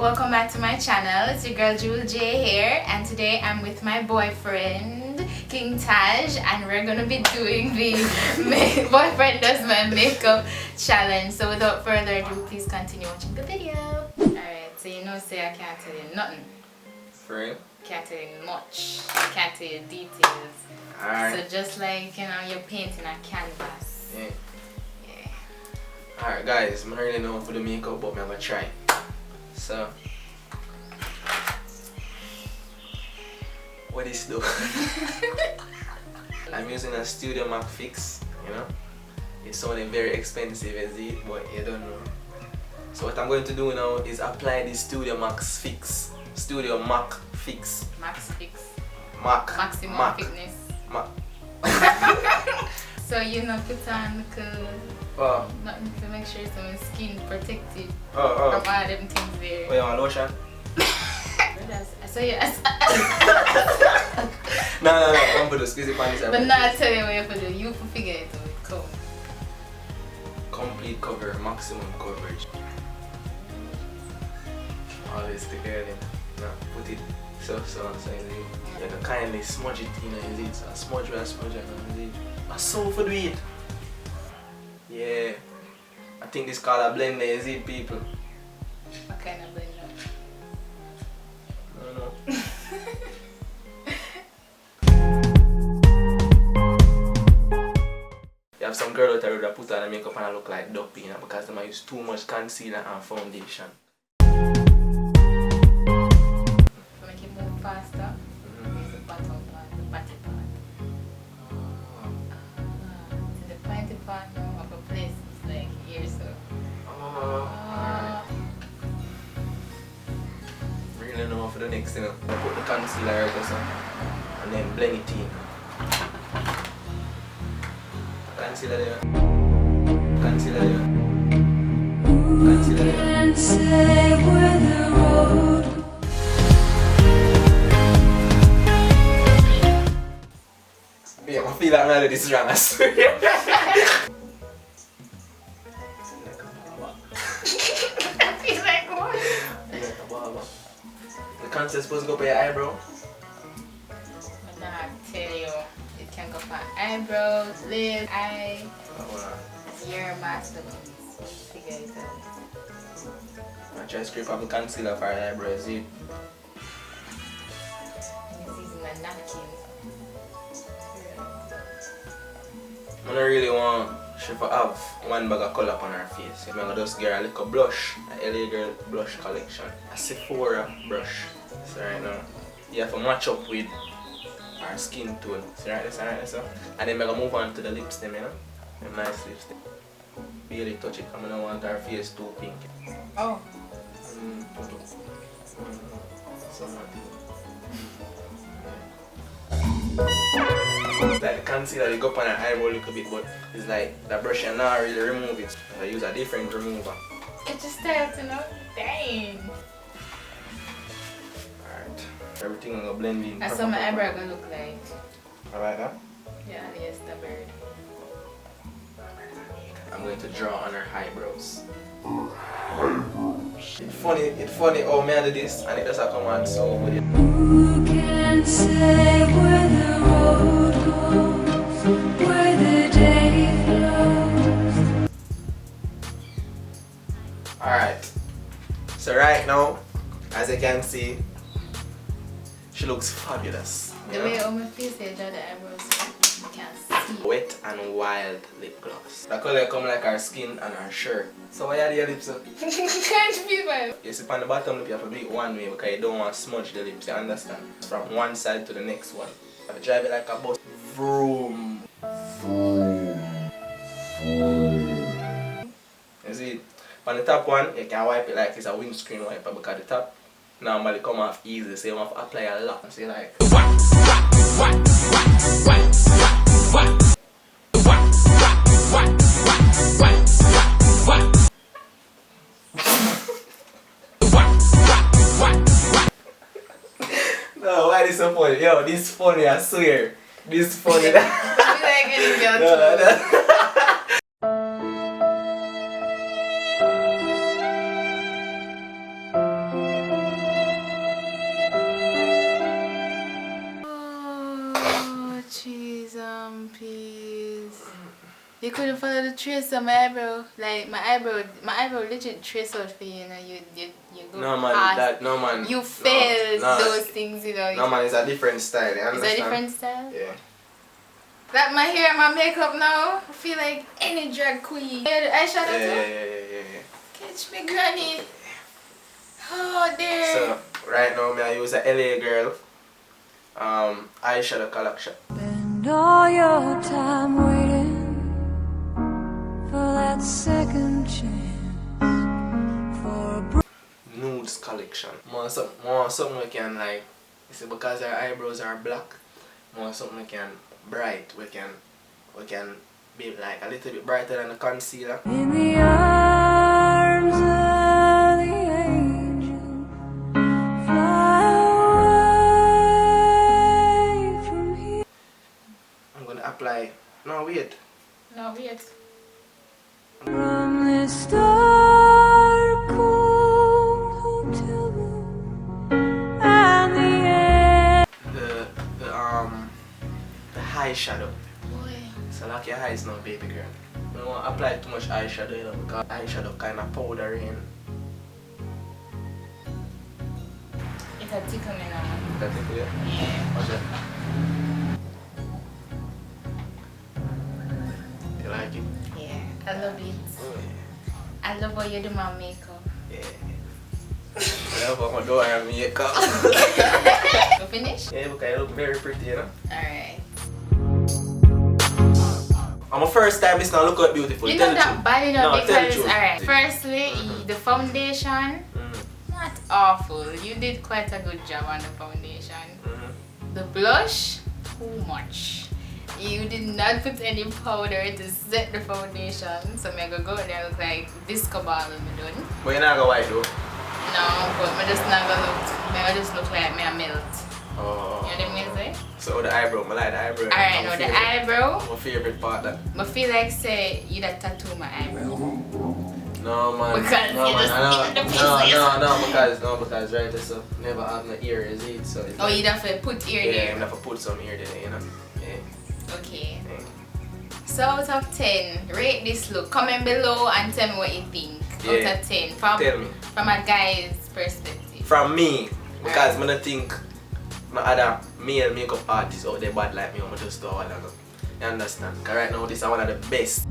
welcome back to my channel. It's your girl Jewel J here, and today I'm with my boyfriend KyngTaj, and we're gonna be doing the boyfriend does my makeup challenge. So without further ado, please continue watching the video. Alright, so you know, say I can't tell you nothing. For real? Can't tell you much. Can't tell you details. Alright. So just like, you know, you're painting a canvas. Yeah. Yeah. Alright guys, I don't really know for the makeup, but I'm gonna try. So what is do? I'm using a Studio Mac Fix, you know. It's only very expensive as it, but you don't know. So what I'm going to do now is apply the Studio Mac Fix. Studio Mac Fix. Max Fix. Mac. Maximum Mac. fitness. Mac. So you know, put on nothing to make sure some skin protected from all them things there. Oh, you want lotion? So yes. No, I'm going to squeeze it on this. But not tell you what you have to do. You have to figure it out. Come. Complete cover, maximum coverage. Always together. Now put it so you can kindly smudge it, you know, is it? So smudge, is it? I so for do it. Yeah. I think this called a blender, is it, people? What kind of blender? I don't know. You have some girl out there that put on the makeup and I look like duppy, you know, because they might use too much concealer and foundation. To make it move faster, use the bottom part, the body part. To the pointy part now of a place it's like here, so. Alright. Really know for the next thing. I put the concealer right there, and then blend it in. Concealer there. Concealer there. Concealer there. Can't say where the road. Yeah, I feel like none of this is wrong, I swear. I feel like what? Like a baba. The concealer supposed to go for your eyebrow? I'm not tell you. It can go for eyebrows, lips, eye. Your master figure it out. I try to scrape up the concealer for your eyebrows, see? I'm using my napkin. I don't really want she to have one bag of colour on her face. I'm gonna just get her a little blush, a LA Girl blush collection. A Sephora brush. So right now, you have to match up with her skin tone. See right there, so. And then I'm gonna move on to the lips them, you know? Them nice lips them. Barely touch it, I don't want her face too pink. Oh. So like the concealer, they go up on her eyebrow a little bit, but it's like the brush and not really remove it. I use a different remover. It just started to know. Dang. Alright. Everything gonna blend in. That's what my eyebrow gonna look like. Alright, huh? Yeah, yes, the bird. I'm going to draw on her eyebrows. It's funny how me I do this and it doesn't come out so good. Who can say where the road goes, where the day flows? Alright. So right now, as you can see, she looks fabulous. The way all my face they draw the eyebrows, you can't see. Wet and wild lip gloss. The color come like her skin and her shirt. So why are the lips up? Can't feel my. You see on the bottom lip you have to do it one way because you don't want to smudge the lips, you understand? From one side to the next one. You have to drive it like a bus. Vroom. Vroom. You see, on the top one you can wipe it like it's a windscreen wiper because the top normally come off easy, so you have to apply a lot. See like no, why this so funny? Yo, this funny, I swear. This funny. I feel like any girl too. please. You couldn't follow the trace of my eyebrow. Like my eyebrow legit trace out for you. You know, you go No man, past. no man. You failed those things, you know. No man, it's a different style. You understand? It's a different style. Yeah. Like my hair and my makeup now, I feel like any drag queen. Eyeshadow too. Yeah. Catch me, granny. Oh dear. So right now, I use a LA Girl eyeshadow collection. Spend all your time waiting for that second chance for a Nudes collection. More something we can like. You see, because our eyebrows are black. More something we can bright. We can be like a little bit brighter than the concealer. in the arms of the angel. Fly away from here. I'm gonna apply. No, wait. No, wait. From this dark, cold hotel room and the air. The eyeshadow. Boy. So lock your eyes now, baby girl. I don't want to apply too much eyeshadow, you know, because eyeshadow kind of powdery and It's a tickle me now. that's it, yeah. Yeah. Watch it. You like it? Yeah. I love it. Oh, I love how you do my makeup. yeah. I love how my door and makeup. You finish? Yeah, because you look very pretty, you know. Alright. I'm my first time, it's not look out beautiful. You Tell know the that truth. bad enough No, tell the because truth. alright. Firstly, the foundation, not awful. You did quite a good job on the foundation. The blush, too much. You did not put any powder to set the foundation, so I'm gonna go there look like disco ball when I'm done. But you're not going to white though. No, but I just not gonna look. I just look like me a melt. Oh. You know what I mean? So the eyebrow, I like the eyebrow. Alright, now the eyebrow. My favorite part that. I feel like say you that tattoo my eyebrow. No man. Because no, you man. just give the No, because right so never have no ear is it, so it's Oh, like, you'd have to put ear yeah, there. you have to put some ear there, you know. Yeah. Okay. Yeah. So out of 10, rate this look. Comment below and tell me what you think. Yeah. Out of 10. Tell me. From a guy's perspective. From me, because I don't think my other male makeup artists out there bad like me, I'm just do all that. You understand? Because right now this is one of the best.